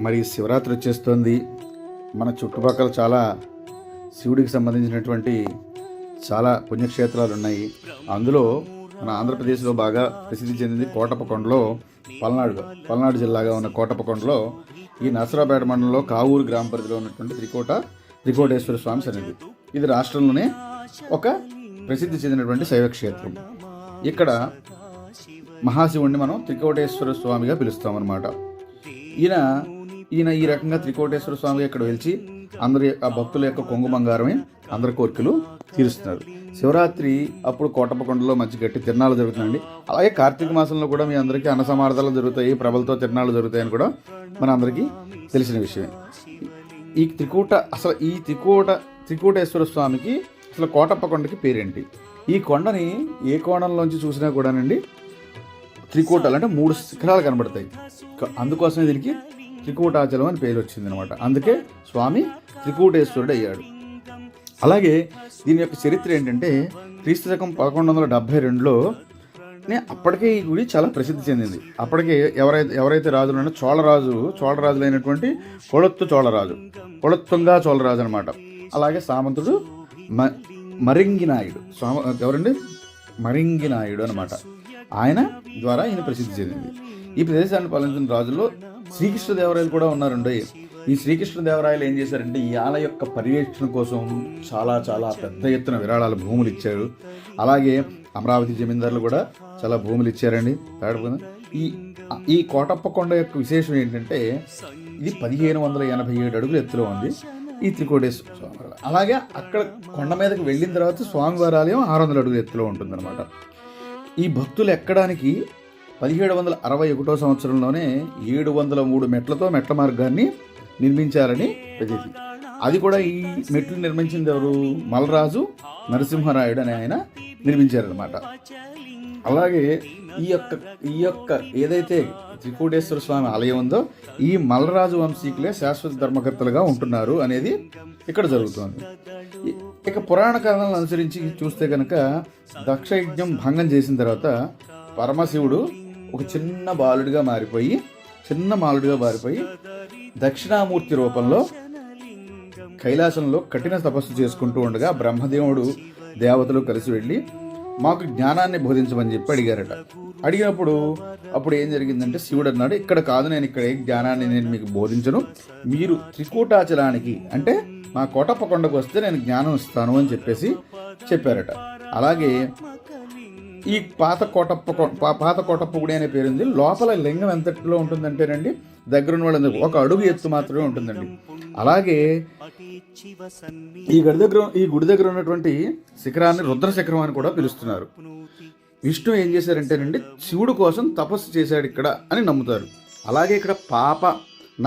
మరి శివరాత్రి వచ్చేస్తుంది. మన చుట్టుపక్కల చాలా శివుడికి సంబంధించినటువంటి చాలా పుణ్యక్షేత్రాలు ఉన్నాయి. అందులో మన ఆంధ్రప్రదేశ్లో బాగా ప్రసిద్ధి చెందింది కోటప్పకొండలో, పల్నాడు జిల్లాగా ఉన్న కోటప్పకొండలో ఈ నరసరావుపేట మండలంలో కావూరు గ్రామ పరిధిలో ఉన్నటువంటి త్రికోటేశ్వర స్వామి సన్నిధి. ఇది రాష్ట్రంలోనే ఒక ప్రసిద్ధి చెందినటువంటి శైవక్షేత్రం. ఇక్కడ మహాశివుణ్ణి మనం త్రికోటేశ్వర స్వామిగా పిలుస్తామన్నమాట. ఈయన ఈ రకంగా త్రికోటేశ్వర స్వామిగా ఇక్కడ వెలిచి అందరి ఆ భక్తుల యొక్క కొంగు బంగారమే అందరి కోరికలు తీరుస్తున్నారు. శివరాత్రి అప్పుడు కోటప్పకొండలో మంచి గట్టి తిరణాలు జరుగుతుందండి. అలాగే కార్తీక మాసంలో కూడా మీ అందరికీ అన్న సమార్థాలు జరుగుతాయి, ప్రభలతో తిరణాలు జరుగుతాయని కూడా మన అందరికీ తెలిసిన విషయమే. ఈ త్రికోటేశ్వర స్వామికి అసలు కోటప్పకొండకి పేరేంటి? ఈ కొండని ఏ కోణంలోంచి చూసినా కూడానండి త్రికూటాలు అంటే 3 శిఖరాలు కనబడతాయి. అందుకోసమే దీనికి త్రికూటాచలం అని పేరు వచ్చింది అనమాట. అందుకే స్వామి త్రికూటేశ్వరుడు అయ్యాడు. అలాగే దీని యొక్క చరిత్ర ఏంటంటే క్రీస్తు శకం 1172లో అప్పటికే ఈ గుడి చాలా ప్రసిద్ధి చెందింది. అప్పటికే ఎవరైతే రాజులు ఉన్నారో చోళరాజులైనటువంటి కొళత్తుంగా చోళరాజు అనమాట. అలాగే సామంతుడు మరింగినాయుడు అనమాట. ఆయన ద్వారా ఈయన ప్రసిద్ధి చెందింది. ఈ ప్రదేశాన్ని పాలించిన రాజుల్లో శ్రీకృష్ణదేవరాయలు కూడా ఉన్నారండి. ఈ శ్రీకృష్ణదేవరాయలు ఏం చేశారంటే ఈ ఆలయ యొక్క పర్యవేక్షణ కోసం చాలా చాలా పెద్ద ఎత్తున విరాళాలు భూములు ఇచ్చారు. అలాగే అమరావతి జమీందారులు కూడా చాలా భూములు ఇచ్చారండి. ఈ కోటప్పకొండ యొక్క విశేషం ఏంటంటే ఇది 1587 అడుగుల ఎత్తులో ఉంది ఈ త్రికోటేశ్వర స్వామి. అలాగే అక్కడ కొండ మీదకి వెళ్ళిన తర్వాత స్వామివారి ఆలయం 600 అడుగుల ఎత్తులో ఉంటుందన్నమాట. ఈ భక్తులు ఎక్కడానికి 1761 సంవత్సరంలోనే 703 మెట్లతో మెట్ల మార్గాన్ని నిర్మించారని ప్రతీతి. అది కూడా ఈ మెట్లు నిర్మించింది ఎవరు? మలరాజు నరసింహరాయుడు అని ఆయన నిర్మించారనమాట. అలాగే ఈ యొక్క ఏదైతే త్రికోటేశ్వర స్వామి ఆలయం ఉందో ఈ మలరాజు వంశీకులే శాశ్వత ధర్మకర్తలుగా ఉంటున్నారు అనేది ఇక్కడ జరుగుతుంది. ఇక పురాణ కథనాలను అనుసరించి చూస్తే కనుక దక్షయజ్ఞం భంగం చేసిన తర్వాత పరమశివుడు ఒక చిన్న మాలుడిగా మారిపోయి దక్షిణామూర్తి రూపంలో కైలాసంలో కఠిన తపస్సు చేసుకుంటూ ఉండగా బ్రహ్మదేవుడు దేవతలు కలిసి వెళ్ళి మాకు జ్ఞానాన్ని బోధించమని చెప్పి అడిగారట. అప్పుడు ఏం జరిగిందంటే శివుడు అన్నాడు, ఇక్కడ కాదు, నేను ఇక్కడ ఏ జ్ఞానాన్ని నేను మీకు బోధించను, మీరు త్రికూటాచలానికి అంటే మా కోటప్పకొండకు వస్తే నేను జ్ఞానం ఇస్తాను అని చెప్పారట. అలాగే ఈ పాత కోటప్ప గుడి అనే పేరుంది. లోపల లింగం ఎంతలో ఉంటుందంటేనండి దగ్గరున్న వాళ్ళందరూ 1 అడుగు ఎత్తు మాత్రమే ఉంటుందండి. అలాగే ఈ గుడి దగ్గర ఉన్నటువంటి శిఖరాన్ని రుద్ర శిఖరం అని కూడా పిలుస్తున్నారు. విష్ణు ఏం చేశారంటేనండి శివుడు కోసం తపస్సు చేశాడు ఇక్కడ అని నమ్ముతారు. అలాగే ఇక్కడ పాప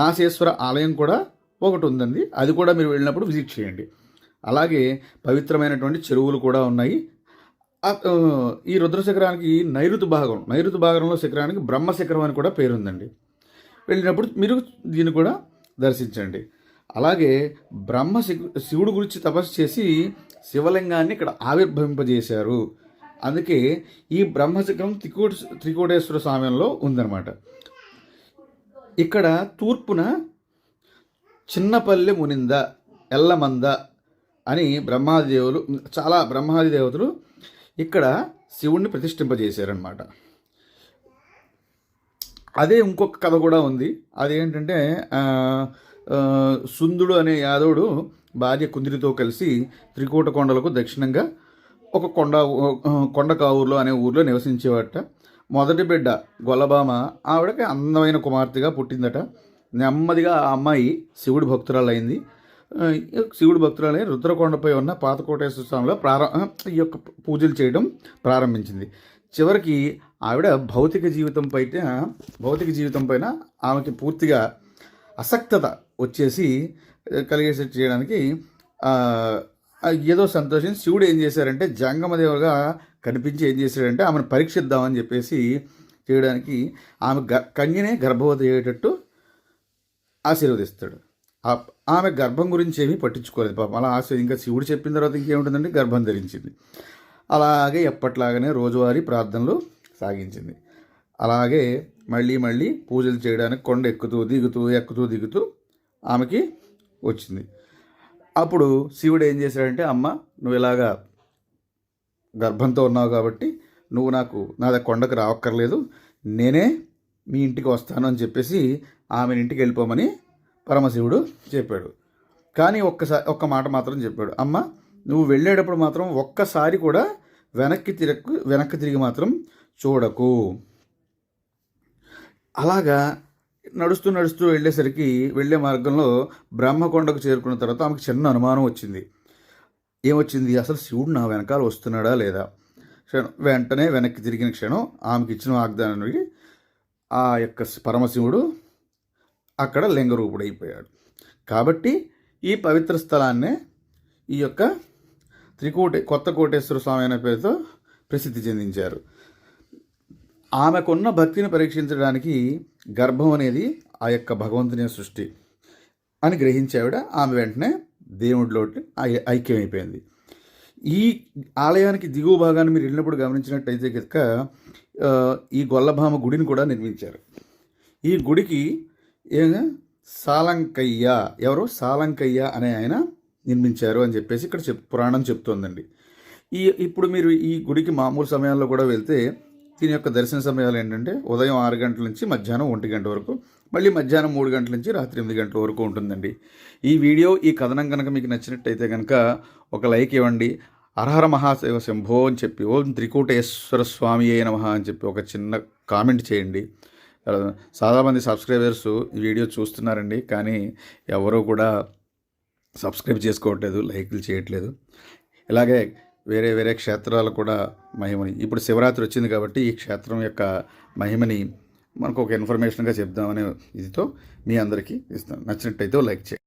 నాసేశ్వర ఆలయం కూడా ఒకటి ఉందండి. అది కూడా మీరు వెళ్ళినప్పుడు విజిట్ చేయండి. అలాగే పవిత్రమైనటువంటి చెరువులు కూడా ఉన్నాయి. ఈ రుద్ర శిఖరానికి నైరుతి భాగంలో శిఖరానికి బ్రహ్మ శిఖరం అని కూడా పేరుందండి. వెళ్ళినప్పుడు మీరు దీన్ని కూడా దర్శించండి. అలాగే శివుడు గురించి తపస్సు చేసి శివలింగాన్ని ఇక్కడ ఆవిర్భవింపజేశారు. అందుకే ఈ బ్రహ్మశిఖరం త్రికోటేశ్వర స్వామ్యంలో ఉందన్నమాట. ఇక్కడ తూర్పున చిన్నపల్లె మునింద ఎల్లమంద అని బ్రహ్మాది దేవతలు ఇక్కడ శివుణ్ణి ప్రతిష్ఠింపజేశారనమాట. అదే ఇంకొక కథ కూడా ఉంది. అదేంటంటే సుందుడు అనే యాదవుడు భార్య కుందిరితో కలిసి త్రికూటకొండలకు దక్షిణంగా ఒక కొండకావూరులో అనే ఊర్లో నివసించేవాట. మొదటి బిడ్డ గొల్లబామ ఆవిడకి అందమైన కుమార్తెగా పుట్టిందట. నెమ్మదిగా ఆ అమ్మాయి శివుడి భక్తురాలైంది. రుద్రకొండపై ఉన్న పాతకోటేశ్వర స్వామిలో ఈ యొక్క పూజలు చేయడం ప్రారంభించింది. చివరికి ఆవిడ భౌతిక జీవితం పైన ఆమెకి పూర్తిగా అసక్తత వచ్చేసి కలిగేసేట్ చేయడానికి ఏదో సంతోషం శివుడు ఏం చేశారంటే జంగమదేవుగా కనిపించి ఏం చేశాడంటే ఆమెను పరీక్షిద్దామని చెప్పేసి చేయడానికి ఆమె కన్యనే గర్భవతి అయ్యేటట్టు ఆశీర్వదిస్తాడు. ఆమె గర్భం గురించి ఏమీ పట్టించుకోలేదు పాపం. అలా ఇంకా శివుడు చెప్పిన తర్వాత ఇంకేముంటుందంటే గర్భం ధరించింది. అలాగే ఎప్పట్లాగానే రోజువారీ ప్రార్థనలు సాగించింది. అలాగే మళ్ళీ మళ్ళీ పూజలు చేయడానికి కొండ ఎక్కుతూ దిగుతూ ఆమెకి వచ్చింది. అప్పుడు శివుడు ఏం చేశాడంటే, అమ్మ నువ్వు ఇలాగా గర్భంతో ఉన్నావు కాబట్టి నువ్వు నా కొండకు రావక్కర్లేదు, నేనే మీ ఇంటికి వస్తాను అని చెప్పేసి ఆమె ఇంటికి వెళ్ళిపోమని పరమశివుడు చెప్పాడు. కానీ ఒక్క మాట మాత్రం చెప్పాడు, అమ్మ నువ్వు వెళ్ళేటప్పుడు మాత్రం ఒక్కసారి కూడా వెనక్కి తిరిగి మాత్రం చూడకు. అలాగా నడుస్తూ వెళ్ళే మార్గంలో బ్రహ్మకొండకు చేరుకున్న తర్వాత ఆమెకు చిన్న అనుమానం వచ్చింది. ఏమొచ్చింది, అసలు శివుడు నా వెనకాల వస్తున్నాడా లేదా? వెంటనే వెనక్కి తిరిగిన క్షణం ఆమెకి ఇచ్చిన వాగ్దానానికి ఆ యొక్క పరమశివుడు అక్కడ లింగరూపుడైపోయాడు. కాబట్టి ఈ పవిత్ర స్థలాన్నే ఈ యొక్క కొత్త కోటేశ్వర స్వామి అనే పేరుతో ప్రసిద్ధి చెందించారు. ఆమెకున్న భక్తిని పరీక్షించడానికి గర్భం అనేది ఆ యొక్క భగవంతుని సృష్టి అని గ్రహించావిడ. ఆమె వెంటనే దేవుడిలో ఐక్యమైపోయింది. ఈ ఆలయానికి దిగువ భాగాన్ని మీరు వెళ్ళినప్పుడు గమనించినట్టయితే కనుక ఈ గొల్లభామ గుడిని కూడా నిర్మించారు. ఈ గుడికి సాలంకయ్య అనే ఆయన నిర్మించారు అని చెప్పేసి ఇక్కడ పురాణం చెప్తోందండి. ఇప్పుడు మీరు ఈ గుడికి మామూలు సమయాల్లో కూడా వెళ్తే దీని యొక్క దర్శన సమయాలు ఏంటంటే ఉదయం 6 గంటల నుంచి మధ్యాహ్నం 1 గంట వరకు, మళ్ళీ మధ్యాహ్నం 3 గంటల నుంచి రాత్రి 8 గంటల వరకు ఉంటుందండి. ఈ కథనం కనుక మీకు నచ్చినట్టయితే కనుక ఒక లైక్ ఇవ్వండి. హరహర మహాదేవ శంభో అని చెప్పి, ఓం త్రికూటేశ్వర స్వామి అయ్య నమః అని చెప్పి ఒక చిన్న కామెంట్ చేయండి. చాలామంది సబ్స్క్రైబర్స్ ఈ వీడియో చూస్తున్నారండి, కానీ ఎవరూ కూడా సబ్స్క్రైబ్ చేసుకోవట్లేదు, లైక్లు చేయట్లేదు. ఇలాగే వేరే క్షేత్రాలు కూడా మహిమని, ఇప్పుడు శివరాత్రి వచ్చింది కాబట్టి ఈ క్షేత్రం యొక్క మహిమని మనకు ఒక ఇన్ఫర్మేషన్గా చెప్దామనే ఇదితో మీ అందరికీ ఇస్తాను. నచ్చినట్టయితే లైక్ చేయండి.